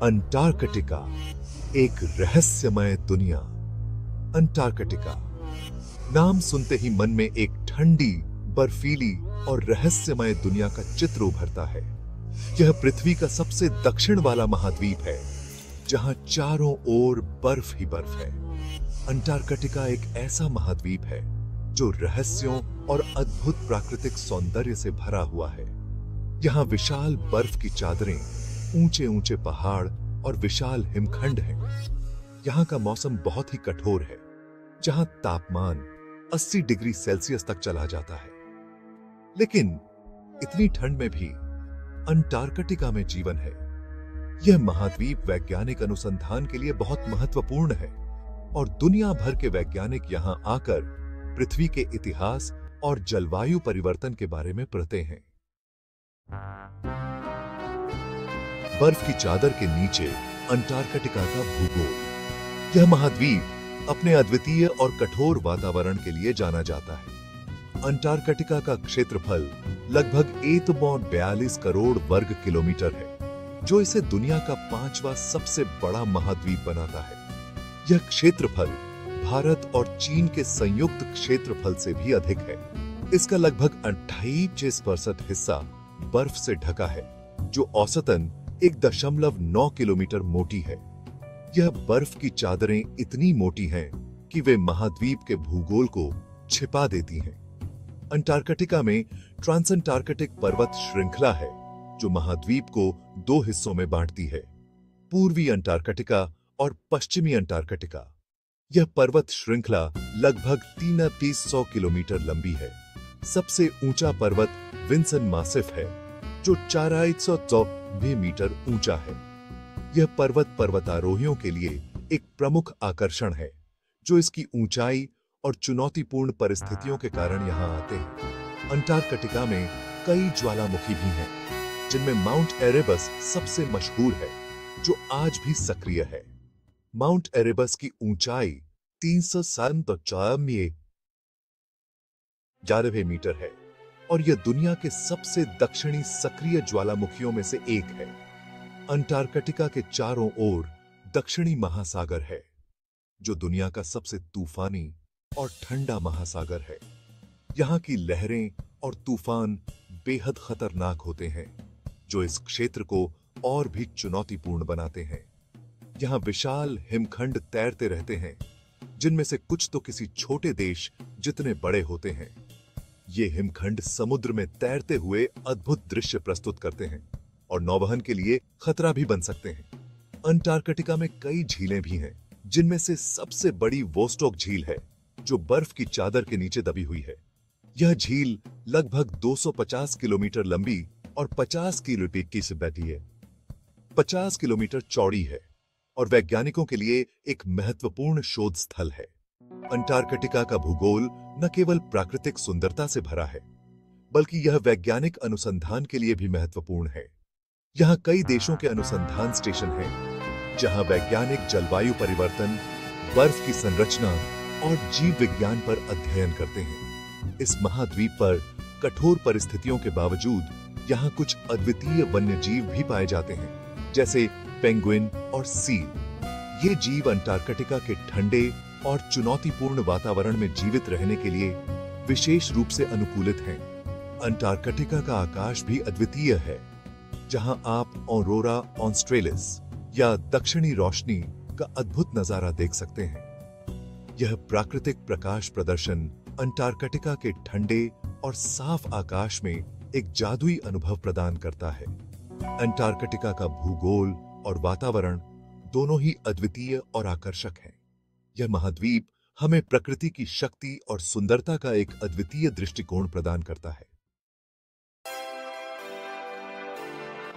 Antarctica, एक रहस्यमय दुनिया। अंटार्कटिका नाम सुनते ही मन में एक ठंडी, बर्फीली और रहस्यमय दुनिया का चित्र उभरता है। यह पृथ्वी का सबसे दक्षिण वाला महाद्वीप है, जहां चारों ओर बर्फ ही बर्फ है। अंटार्कटिका एक ऐसा महाद्वीप है जो रहस्यों और अद्भुत प्राकृतिक सौंदर्य से भरा हुआ है। यहाँ विशाल बर्फ की चादरें, ऊंचे ऊंचे पहाड़ और विशाल हिमखंड हैं। यहाँ का मौसम बहुत ही कठोर है, जहाँ तापमान 80 डिग्री सेल्सियस तक चला जाता है। लेकिन इतनी ठंड में भी अंटार्कटिका में जीवन है। यह महाद्वीप वैज्ञानिक अनुसंधान के लिए बहुत महत्वपूर्ण है और दुनिया भर के वैज्ञानिक यहाँ आकर पृथ्वी के इतिहास और जलवायु परिवर्तन के बारे में पढ़ते हैं। बर्फ की चादर के नीचे अंटार्कटिका का भूगोल। यह महाद्वीप अपने अद्वितीय और कठोर वातावरण के लिए जाना जाता है। अंटार्कटिका का क्षेत्रफल लगभग 1.42 करोड़ वर्ग किलोमीटर है, जो इसे दुनिया का 5वां सबसे बड़ा महाद्वीप बनाता है। यह क्षेत्रफल भारत और चीन के संयुक्त क्षेत्रफल से भी अधिक है। इसका लगभग 28% हिस्सा बर्फ से ढका है, जो औसतन 1.9 किलोमीटर मोटी है। यह बर्फ की चादरें इतनी मोटी हैं कि वे महाद्वीप के भूगोल को छिपा देती हैं। अंटार्कटिका में ट्रांसअंटार्कटिक पर्वत श्रृंखला है, जो महाद्वीप को 2 हिस्सों में बांटती है, पूर्वी अंटार्कटिका और पश्चिमी अंटार्कटिका। यह पर्वत श्रृंखला लगभग 3,300 किलोमीटर लंबी है। सबसे ऊंचा पर्वत विंसन मासिफ है, जो 4,114 मीटर ऊंचा है। यह पर्वत पर्वतारोहियों के लिए एक प्रमुख आकर्षण है, जो इसकी ऊंचाई और चुनौतीपूर्ण परिस्थितियों के कारण यहां आते हैं। अंटार्कटिका में कई ज्वालामुखी भी हैं, जिनमें माउंट एरेबस सबसे मशहूर है, जो आज भी सक्रिय है। माउंट एरेबस की ऊंचाई 397 मीटर है और यह दुनिया के सबसे दक्षिणी सक्रिय ज्वालामुखियों में से एक है। अंटार्कटिका के चारों ओर दक्षिणी महासागर है, जो दुनिया का सबसे तूफानी और ठंडा महासागर है। यहाँ की लहरें और तूफान बेहद खतरनाक होते हैं, जो इस क्षेत्र को और भी चुनौतीपूर्ण बनाते हैं। यहाँ विशाल हिमखंड तैरते रहते हैं, जिनमें से कुछ तो किसी छोटे देश जितने बड़े होते हैं। ये हिमखंड समुद्र में तैरते हुए अद्भुत दृश्य प्रस्तुत करते हैं और नौवहन के लिए खतरा भी बन सकते हैं। अंटार्कटिका में कई झीलें भी हैं, जिनमें से सबसे बड़ी वोस्टोक झील है, जो बर्फ की चादर के नीचे दबी हुई है। यह झील लगभग 250 किलोमीटर लंबी और 50 किलोमीटर की से बैठी है, 50 किलोमीटर चौड़ी है और वैज्ञानिकों के लिए एक महत्वपूर्ण शोध स्थल है। अंटार्कटिका का भूगोल न केवल प्राकृतिक सुंदरता से भरा है, बल्कि यह वैज्ञानिक अनुसंधान के लिए भी महत्वपूर्ण है। यहाँ कई देशों के अनुसंधान स्टेशन हैं, जहाँ वैज्ञानिक जलवायु परिवर्तन, बर्फ की संरचना और जीव विज्ञान पर अध्ययन करते हैं। इस महाद्वीप पर कठोर परिस्थितियों के बावजूद यहाँ कुछ अद्वितीय वन्यजीव भी पाए जाते हैं, जैसे पेंगुइन और सील। ये जीव अंटार्कटिका के ठंडे और चुनौतीपूर्ण वातावरण में जीवित रहने के लिए विशेष रूप से अनुकूलित हैं। अंटार्कटिका का आकाश भी अद्वितीय है, जहां आप ऑरोरा ऑस्ट्रेलिस या दक्षिणी रोशनी का अद्भुत नजारा देख सकते हैं। यह प्राकृतिक प्रकाश प्रदर्शन अंटार्कटिका के ठंडे और साफ आकाश में एक जादुई अनुभव प्रदान करता है। अंटार्कटिका का भूगोल और वातावरण दोनों ही अद्वितीय और आकर्षक हैं। यह महाद्वीप हमें प्रकृति की शक्ति और सुंदरता का एक अद्वितीय दृष्टिकोण प्रदान करता है।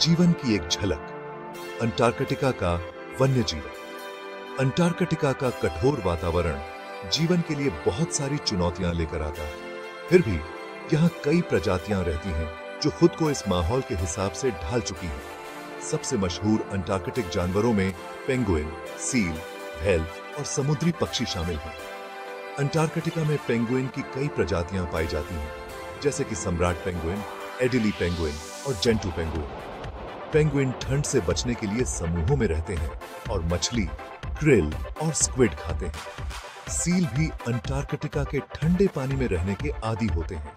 जीवन की एक झलक। अंटार्कटिका का वन्य जीवन। अंटार्कटिका का कठोर वातावरण जीवन के लिए बहुत सारी चुनौतियां लेकर आता है। फिर भी यहाँ कई प्रजातियां रहती हैं जो खुद को इस माहौल के हिसाब से ढाल चुकी हैं। सबसे मशहूर अंटार्कटिक जानवरों में पेंगुइन, सील, व्हेल और समुद्री पक्षी शामिल हैं। अंटार्कटिका में पेंगुइन की कई प्रजातियां पाई जाती हैं, जैसे कि सम्राट पेंगुइन, एडिली पेंगुइन और जेंटू पेंगुइन। पेंगुइन ठंड से बचने के लिए समूहों में रहते हैं और मछली, क्रिल और स्क्विड खाते हैं। सील भी अंटार्कटिका के ठंडे पानी में रहने के आदी होते हैं।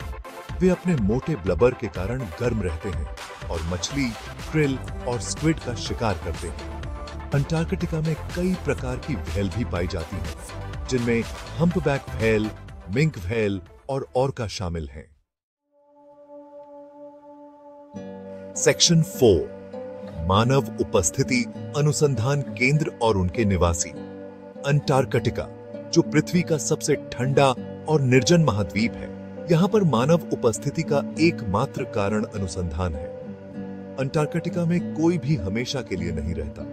वे अपने मोटे ब्लबर के कारण गर्म रहते हैं और मछली, क्रिल और स्क्विड का शिकार करते हैं। अंटार्कटिका में कई प्रकार की व्हेल भी पाई जाती हैं, जिनमें हम्पबैक व्हेल, मिंक व्हेल और ऑर्का शामिल हैं। सेक्शन 4, मानव उपस्थिति, अनुसंधान केंद्र और उनके निवासी। अंटार्कटिका, जो पृथ्वी का सबसे ठंडा और निर्जन महाद्वीप है, यहां पर मानव उपस्थिति का एकमात्र कारण अनुसंधान है। अंटार्कटिका में कोई भी हमेशा के लिए नहीं रहता।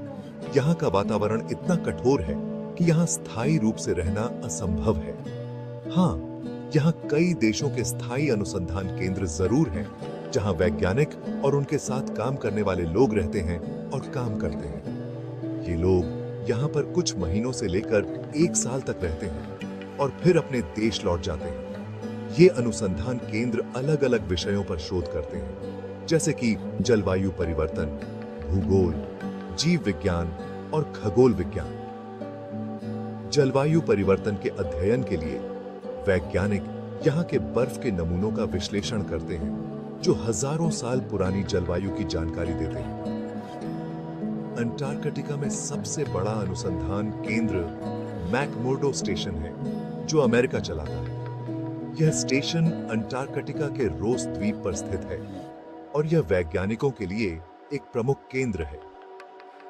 यहाँ का वातावरण इतना कठोर है कि यहाँ स्थायी रूप से रहना असंभव है। हाँ, यहाँ कई देशों के स्थायी अनुसंधान केंद्र जरूर हैं, जहाँ वैज्ञानिक और उनके साथ काम करने वाले लोग रहते हैं और काम करते हैं। ये लोग यहाँ पर कुछ महीनों से लेकर 1 साल तक रहते हैं और फिर अपने देश लौट जाते हैं। ये अनुसंधान केंद्र अलग अलग विषयों पर शोध करते हैं, जैसे कि जलवायु परिवर्तन, भूगोल, जीव विज्ञान और खगोल विज्ञान। जलवायु परिवर्तन के अध्ययन के लिए वैज्ञानिक यहाँ के बर्फ के नमूनों का विश्लेषण करते हैं, जो हजारों साल पुरानी जलवायु की जानकारी देते हैं। अंटार्कटिका में सबसे बड़ा अनुसंधान केंद्र मैकमुर्डो स्टेशन है, जो अमेरिका चलाता है। यह स्टेशन अंटार्कटिका के रोस द्वीप पर स्थित है और यह वैज्ञानिकों के लिए एक प्रमुख केंद्र है।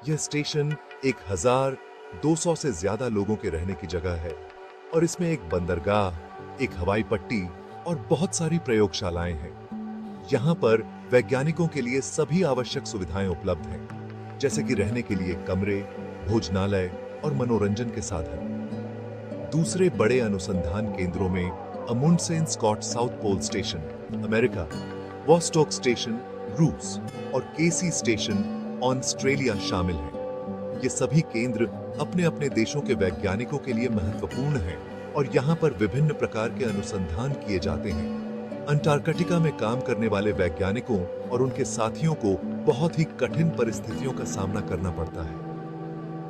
यह स्टेशन 1200 से ज्यादा लोगों के रहने की जगह है और इसमें एक बंदरगाह, एक हवाई पट्टी और बहुत सारी प्रयोगशालाएं हैं। यहाँ पर वैज्ञानिकों के लिए सभी आवश्यक सुविधाएं उपलब्ध हैं, जैसे कि रहने के लिए कमरे, भोजनालय और मनोरंजन के साधन। दूसरे बड़े अनुसंधान केंद्रों में Amundsen Scott South Pole station America, Vostok station रूस और केसी स्टेशन ऑस्ट्रेलिया शामिल हैं। ये सभी केंद्र अपने अपने देशों के वैज्ञानिकों के लिए महत्वपूर्ण हैं और यहाँ पर विभिन्न प्रकार के अनुसंधान किए जाते हैं। अंटार्कटिका में काम करने वाले वैज्ञानिकों और उनके साथियों को बहुत ही कठिन परिस्थितियों का सामना करना पड़ता है।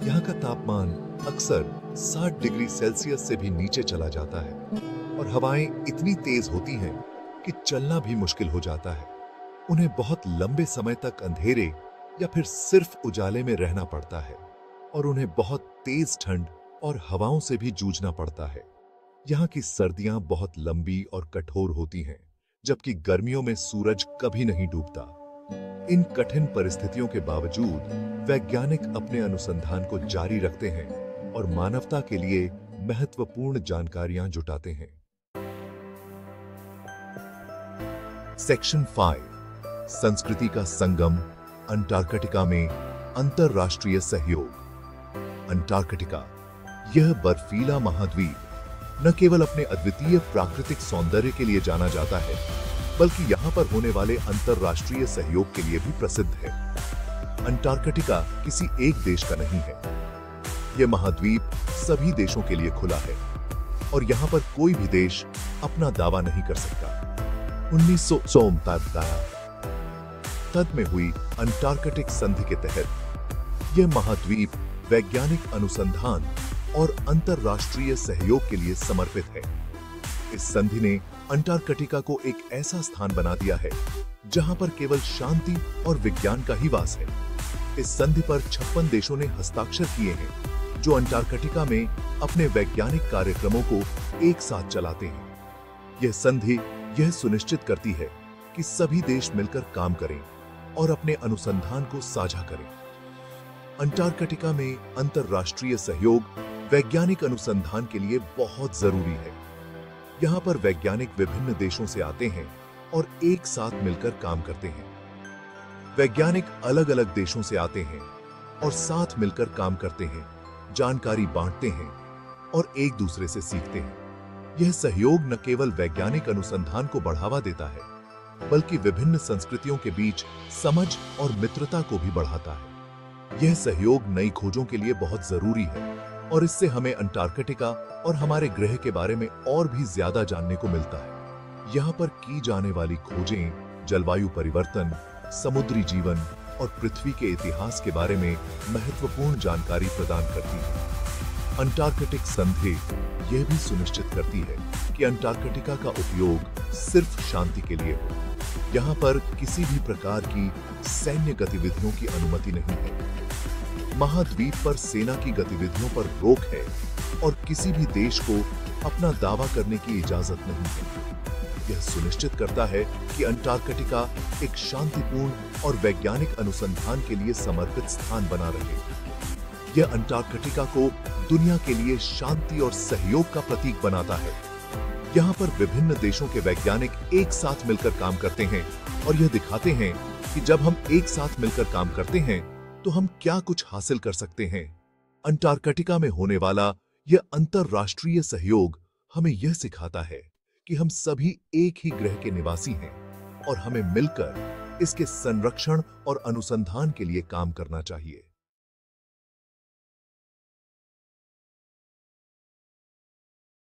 यहाँ का तापमान अक्सर 60 डिग्री सेल्सियस से भी नीचे चला जाता है और हवाएं इतनी तेज होती हैं कि चलना भी मुश्किल हो जाता है। उन्हें बहुत लंबे समय तक अंधेरे या फिर सिर्फ उजाले में रहना पड़ता है और उन्हें बहुत तेज ठंड और हवाओं से भी जूझना पड़ता है। यहाँ की सर्दियां बहुत लंबी और कठोर होती हैं, जबकि गर्मियों में सूरज कभी नहीं डूबता। इन कठिन परिस्थितियों के बावजूद वैज्ञानिक अपने अनुसंधान को जारी रखते हैं और मानवता के लिए महत्वपूर्ण जानकारियां जुटाते हैं। सेक्शन 5, संस्कृति का संगम, अंटार्कटिका में अंतरराष्ट्रीय सहयोग। अंटार्कटिका, यह बर्फीला महाद्वीप न केवल अपने अद्वितीय प्राकृतिक सौंदर्य के लिए जाना जाता है, बल्कि यहाँ पर होने वाले अंतरराष्ट्रीय सहयोग के लिए भी प्रसिद्ध है। अंटार्कटिका किसी एक देश का नहीं है। यह महाद्वीप सभी देशों के लिए खुला है और यहाँ पर कोई भी देश अपना दावा नहीं कर सकता। 1900 तद में हुई अंटार्कटिक संधि के तहत यह महाद्वीप वैज्ञानिक अनुसंधान और अंतरराष्ट्रीय सहयोग के लिए समर्पित है। इस संधि ने अंटार्कटिका को एक ऐसा स्थान बना दिया है जहां पर केवल शांति और विज्ञान का ही वास है। इस संधि पर 56 देशों ने हस्ताक्षर किए हैं, जो अंटार्कटिका में अपने वैज्ञानिक कार्यक्रमों को एक साथ चलाते हैं। यह संधि यह सुनिश्चित करती है कि सभी देश मिलकर काम करें और अपने अनुसंधान को साझा करें। अंटार्कटिका में अंतरराष्ट्रीय सहयोग वैज्ञानिक अनुसंधान के लिए बहुत जरूरी है। यहाँ पर वैज्ञानिक विभिन्न देशों से आते हैं और एक साथ मिलकर काम करते हैं। वैज्ञानिक अलग अलग देशों से आते हैं और साथ मिलकर काम करते हैं, जानकारी बांटते हैं और एक दूसरे से सीखते हैं। यह सहयोग न केवल वैज्ञानिक अनुसंधान को बढ़ावा देता है, बल्कि विभिन्न संस्कृतियों के बीच समझ और मित्रता को भी बढ़ाता है। यह सहयोग नई खोजों के लिए बहुत जरूरी है और इससे हमें अंटार्कटिका और हमारे ग्रह के बारे में और भी ज्यादा जानने को मिलता है। यहाँ पर की जाने वाली खोजें जलवायु परिवर्तन, समुद्री जीवन, और पृथ्वी के इतिहास के बारे में महत्वपूर्ण जानकारी प्रदान करती है। अंटार्कटिक संधि यह भी सुनिश्चित करती है कि अंटार्कटिका का उपयोग सिर्फ शांति के लिए हो। यहाँ पर किसी भी प्रकार की सैन्य गतिविधियों की अनुमति नहीं है। महाद्वीप पर सेना की गतिविधियों पर रोक है और किसी भी देश को अपना दावा करने की इजाजत नहीं है। यह सुनिश्चित करता है कि अंटार्कटिका एक शांतिपूर्ण और वैज्ञानिक अनुसंधान के लिए समर्पित स्थान बना रहे। यह अंटार्कटिका को दुनिया के लिए शांति और सहयोग का प्रतीक बनाता है। यहाँ पर विभिन्न देशों के वैज्ञानिक एक साथ मिलकर काम करते हैं और यह दिखाते हैं कि जब हम एक साथ मिलकर काम करते हैं तो हम क्या कुछ हासिल कर सकते हैं। अंटार्कटिका में होने वाला यह अंतरराष्ट्रीय सहयोग हमें यह सिखाता है कि हम सभी एक ही ग्रह के निवासी हैं और हमें मिलकर इसके संरक्षण और अनुसंधान के लिए काम करना चाहिए।